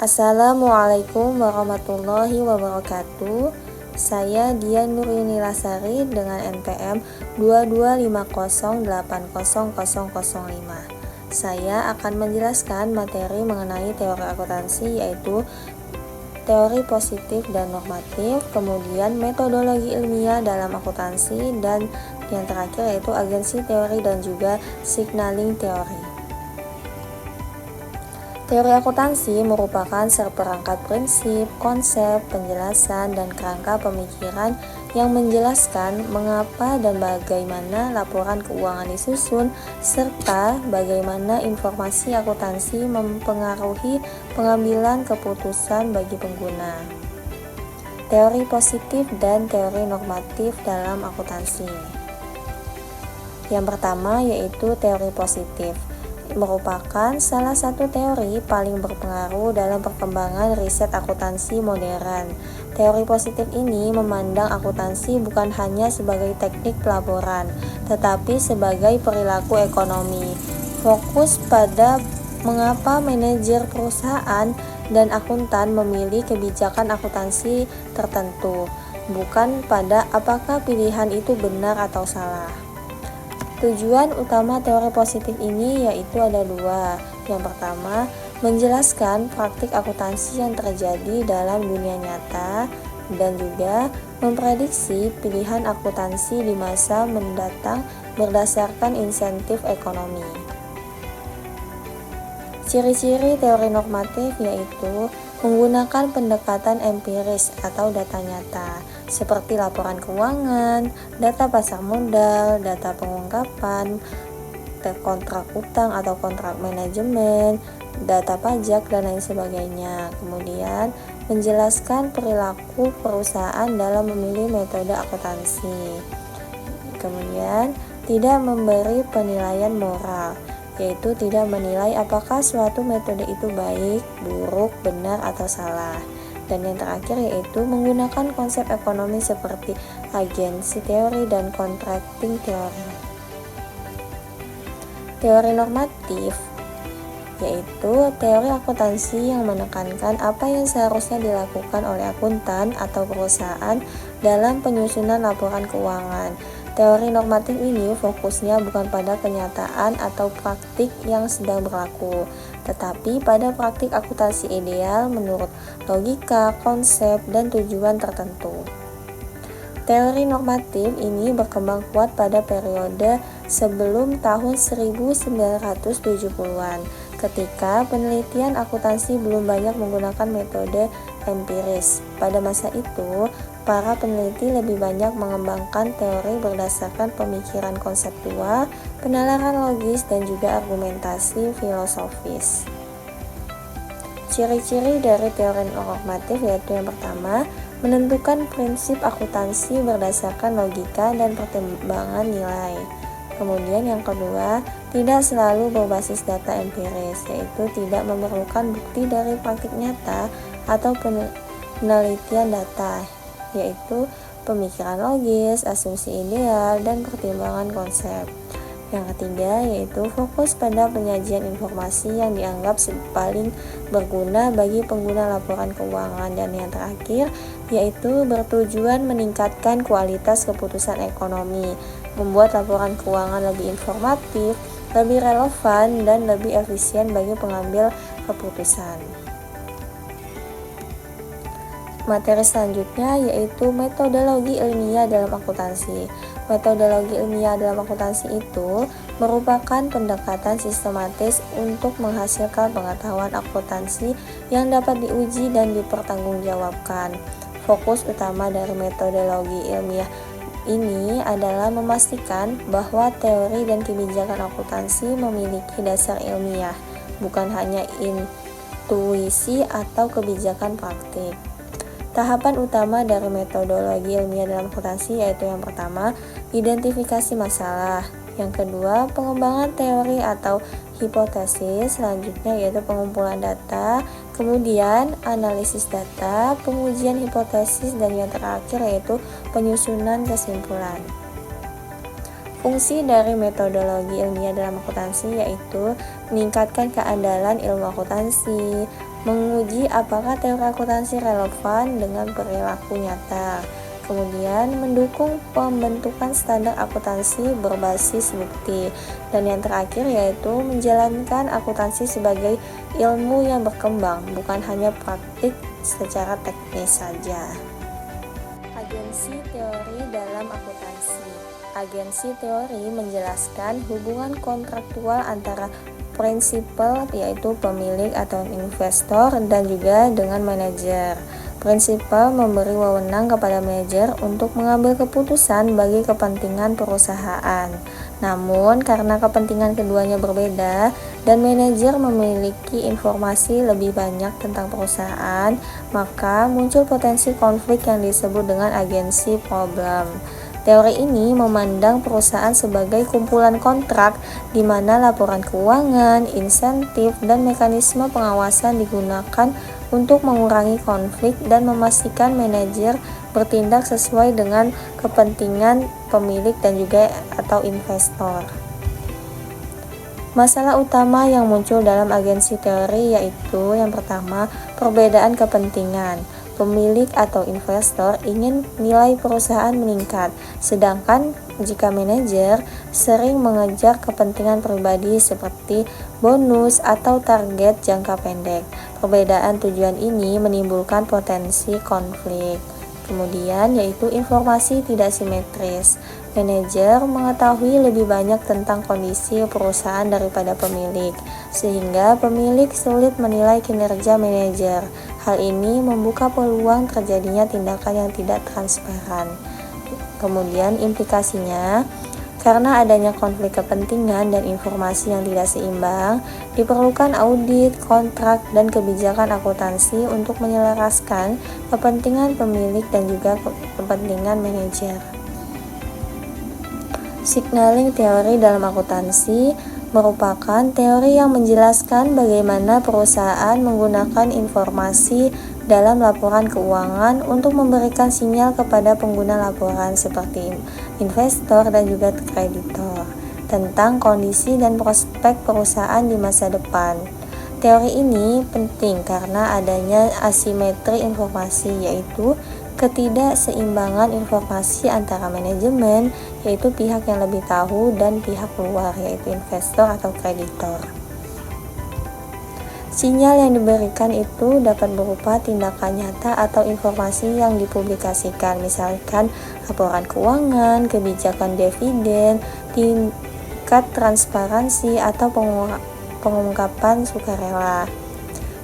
Assalamualaikum warahmatullahi wabarakatuh. Saya Dian Nurini Lasari dengan NPM 2250800005. Saya akan menjelaskan materi mengenai teori akuntansi, yaitu teori positif dan normatif, kemudian metodologi ilmiah dalam akuntansi, dan yang terakhir yaitu agensi teori dan juga signaling teori. Teori akuntansi merupakan seperangkat prinsip, konsep, penjelasan, dan kerangka pemikiran yang menjelaskan mengapa dan bagaimana laporan keuangan disusun, serta bagaimana informasi akuntansi mempengaruhi pengambilan keputusan bagi pengguna. Teori positif dan teori normatif dalam akuntansi. Yang pertama yaitu teori positif. Merupakan salah satu teori paling berpengaruh dalam perkembangan riset akuntansi modern. Teori positif ini memandang akuntansi bukan hanya sebagai teknik pelaporan, tetapi sebagai perilaku ekonomi. Fokus pada mengapa manajer perusahaan dan akuntan memilih kebijakan akuntansi tertentu, bukan pada apakah pilihan itu benar atau salah. Tujuan utama teori positif ini yaitu ada dua. Yang pertama, menjelaskan praktik akuntansi yang terjadi dalam dunia nyata, dan juga memprediksi pilihan akuntansi di masa mendatang berdasarkan insentif ekonomi. Ciri-ciri teori normatif yaitu menggunakan pendekatan empiris atau data nyata, seperti laporan keuangan, data pasar modal, data pengungkapan, kontrak utang atau kontrak manajemen, data pajak, dan lain sebagainya. Kemudian, menjelaskan perilaku perusahaan dalam memilih metode akuntansi. Kemudian, tidak memberi penilaian moral, yaitu tidak menilai apakah suatu metode itu baik, buruk, benar, atau salah. Dan yang terakhir yaitu menggunakan konsep ekonomi seperti agensi teori dan contracting teori. Teori normatif yaitu teori akuntansi yang menekankan apa yang seharusnya dilakukan oleh akuntan atau perusahaan dalam penyusunan laporan keuangan. Teori normatif ini fokusnya bukan pada kenyataan atau praktik yang sedang berlaku, tetapi pada praktik akuntansi ideal menurut logika, konsep, dan tujuan tertentu. Teori normatif ini berkembang kuat pada periode sebelum tahun 1970-an, ketika penelitian akuntansi belum banyak menggunakan metode empiris. Pada masa itu, para peneliti lebih banyak mengembangkan teori berdasarkan pemikiran konseptual, penalaran logis, dan juga argumentasi filosofis. Ciri-ciri dari teori normatif yaitu yang pertama, menentukan prinsip akuntansi berdasarkan logika dan pertimbangan nilai. Kemudian yang kedua, tidak selalu berbasis data empiris, yaitu tidak memerlukan bukti dari praktik nyata atau penelitian data, yaitu pemikiran logis, asumsi ideal, dan pertimbangan konsep. Yang ketiga yaitu fokus pada penyajian informasi yang dianggap paling berguna bagi pengguna laporan keuangan. Dan yang terakhir yaitu bertujuan meningkatkan kualitas keputusan ekonomi, membuat laporan keuangan lebih informatif, lebih relevan, dan lebih efisien bagi pengambil keputusan. Materi selanjutnya yaitu metodologi ilmiah dalam akuntansi. Metodologi ilmiah dalam akuntansi itu merupakan pendekatan sistematis untuk menghasilkan pengetahuan akuntansi yang dapat diuji dan dipertanggungjawabkan. Fokus utama dari metodologi ilmiah ini adalah memastikan bahwa teori dan kebijakan akuntansi memiliki dasar ilmiah, bukan hanya intuisi atau kebijakan praktik. Tahapan utama dari metodologi ilmiah dalam akuntansi yaitu yang pertama, identifikasi masalah. Yang kedua, pengembangan teori atau hipotesis. Selanjutnya yaitu pengumpulan data, kemudian analisis data, pengujian hipotesis, dan yang terakhir yaitu penyusunan kesimpulan. Fungsi dari metodologi ilmiah dalam akuntansi yaitu meningkatkan keandalan ilmu akuntansi, menguji apakah teori akuntansi relevan dengan perilaku nyata. Kemudian mendukung pembentukan standar akuntansi berbasis bukti. Dan yang terakhir yaitu menjalankan akuntansi sebagai ilmu yang berkembang, bukan hanya praktik secara teknis saja. Agensi teori dalam akuntansi. Agensi teori menjelaskan hubungan kontraktual antara prinsipal yaitu pemilik atau investor dan juga dengan manajer. Prinsipal memberi wewenang kepada manajer untuk mengambil keputusan bagi kepentingan perusahaan. Namun, karena kepentingan keduanya berbeda dan manajer memiliki informasi lebih banyak tentang perusahaan, maka muncul potensi konflik yang disebut dengan agency problem. Teori ini memandang perusahaan sebagai kumpulan kontrak di mana laporan keuangan, insentif, dan mekanisme pengawasan digunakan untuk mengurangi konflik dan memastikan manajer bertindak sesuai dengan kepentingan pemilik dan juga atau investor. Masalah utama yang muncul dalam agensi teori yaitu yang pertama, perbedaan kepentingan. Pemilik atau investor ingin nilai perusahaan meningkat, sedangkan jika manajer sering mengejar kepentingan pribadi seperti bonus atau target jangka pendek. Perbedaan tujuan ini menimbulkan potensi konflik. Kemudian yaitu informasi tidak simetris. Manajer mengetahui lebih banyak tentang kondisi perusahaan daripada pemilik, sehingga pemilik sulit menilai kinerja manajer. Hal ini membuka peluang terjadinya tindakan yang tidak transparan. Kemudian implikasinya, karena adanya konflik kepentingan dan informasi yang tidak seimbang, diperlukan audit, kontrak, dan kebijakan akuntansi untuk menyelaraskan kepentingan pemilik dan juga kepentingan manajer. Signaling teori dalam akuntansi merupakan teori yang menjelaskan bagaimana perusahaan menggunakan informasi dalam laporan keuangan untuk memberikan sinyal kepada pengguna laporan seperti investor dan juga kreditor tentang kondisi dan prospek perusahaan di masa depan. Teori ini penting karena adanya asimetri informasi, yaitu ketidakseimbangan informasi antara manajemen, yaitu pihak yang lebih tahu, dan pihak luar, yaitu investor atau kreditor. Sinyal yang diberikan itu dapat berupa tindakan nyata atau informasi yang dipublikasikan, misalkan laporan keuangan, kebijakan dividen, tingkat transparansi, atau pengungkapan sukarela.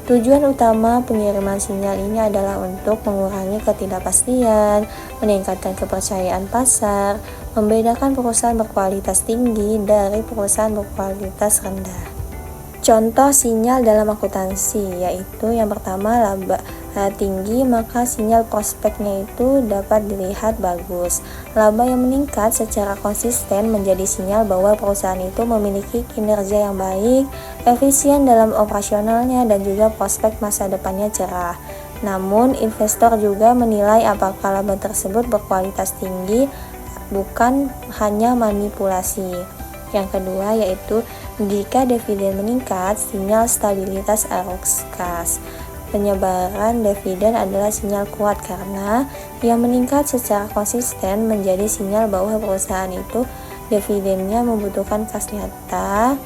Tujuan utama pengiriman sinyal ini adalah untuk mengurangi ketidakpastian, meningkatkan kepercayaan pasar, membedakan perusahaan berkualitas tinggi dari perusahaan berkualitas rendah. Contoh sinyal dalam akuntansi yaitu yang pertama, laba tinggi, maka sinyal prospeknya itu dapat dilihat bagus. Laba yang meningkat secara konsisten menjadi sinyal bahwa perusahaan itu memiliki kinerja yang baik, efisien dalam operasionalnya, dan juga prospek masa depannya cerah. Namun, investor juga menilai apakah laba tersebut berkualitas tinggi, bukan hanya manipulasi. Yang kedua yaitu jika dividen meningkat, sinyal stabilitas arus kas. Penyebaran dividen adalah sinyal kuat karena yang meningkat secara konsisten menjadi sinyal bahwa perusahaan itu dividennya membutuhkan kas nyata,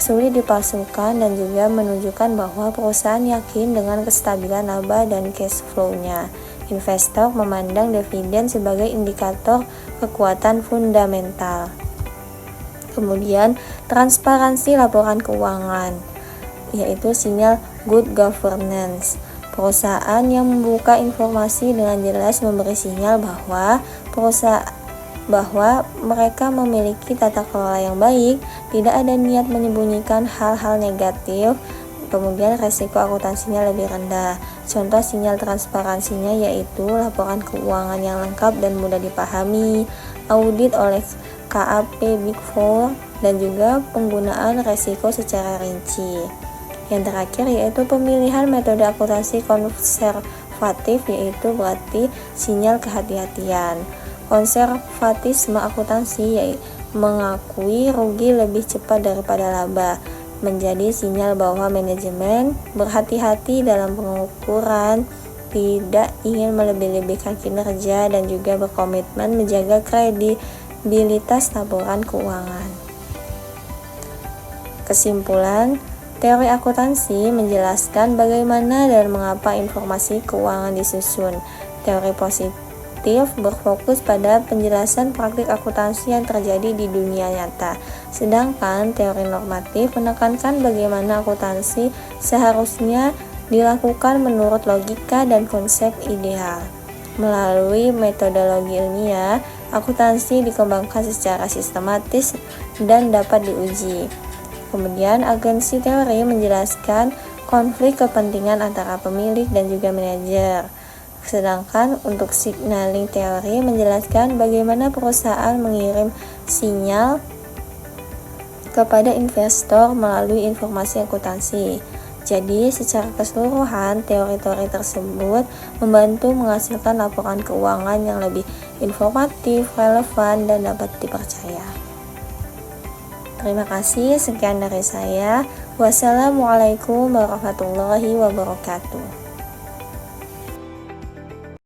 sulit dipalsukan, dan juga menunjukkan bahwa perusahaan yakin dengan kestabilan laba dan cash flow-nya. Investor memandang dividen sebagai indikator kekuatan fundamental. Kemudian transparansi laporan keuangan, yaitu sinyal good governance. Perusahaan yang membuka informasi dengan jelas memberi sinyal bahwa mereka memiliki tata kelola yang baik, tidak ada niat menyembunyikan hal-hal negatif. Kemudian resiko akuntansinya lebih rendah. Contoh sinyal transparansinya yaitu laporan keuangan yang lengkap dan mudah dipahami, audit oleh KAP Big Four, dan juga penggunaan resiko secara rinci. Yang terakhir yaitu pemilihan metode akuntansi konservatif, yaitu berarti sinyal kehati-hatian. Konservatisme akuntansi yaitu mengakui rugi lebih cepat daripada laba. menjadi sinyal bahwa manajemen berhati-hati dalam pengukuran, tidak ingin melebih-lebihkan kinerja, dan juga berkomitmen menjaga kredibilitas laporan keuangan. Kesimpulan, teori akuntansi menjelaskan bagaimana dan mengapa informasi keuangan disusun. Teori positif berfokus pada penjelasan praktik akuntansi yang terjadi di dunia nyata, sedangkan teori normatif menekankan bagaimana akuntansi seharusnya dilakukan menurut logika dan konsep ideal. Melalui metodologi ilmiah, akuntansi dikembangkan secara sistematis dan dapat diuji. Kemudian, agensi teori menjelaskan konflik kepentingan antara pemilik dan juga manajer. Sedangkan untuk signaling teori menjelaskan bagaimana perusahaan mengirim sinyal kepada investor melalui informasi akuntansi. Jadi, secara keseluruhan, teori-teori tersebut membantu menghasilkan laporan keuangan yang lebih informatif, relevan, dan dapat dipercaya. Terima kasih, sekian dari saya. Wassalamualaikum warahmatullahi wabarakatuh.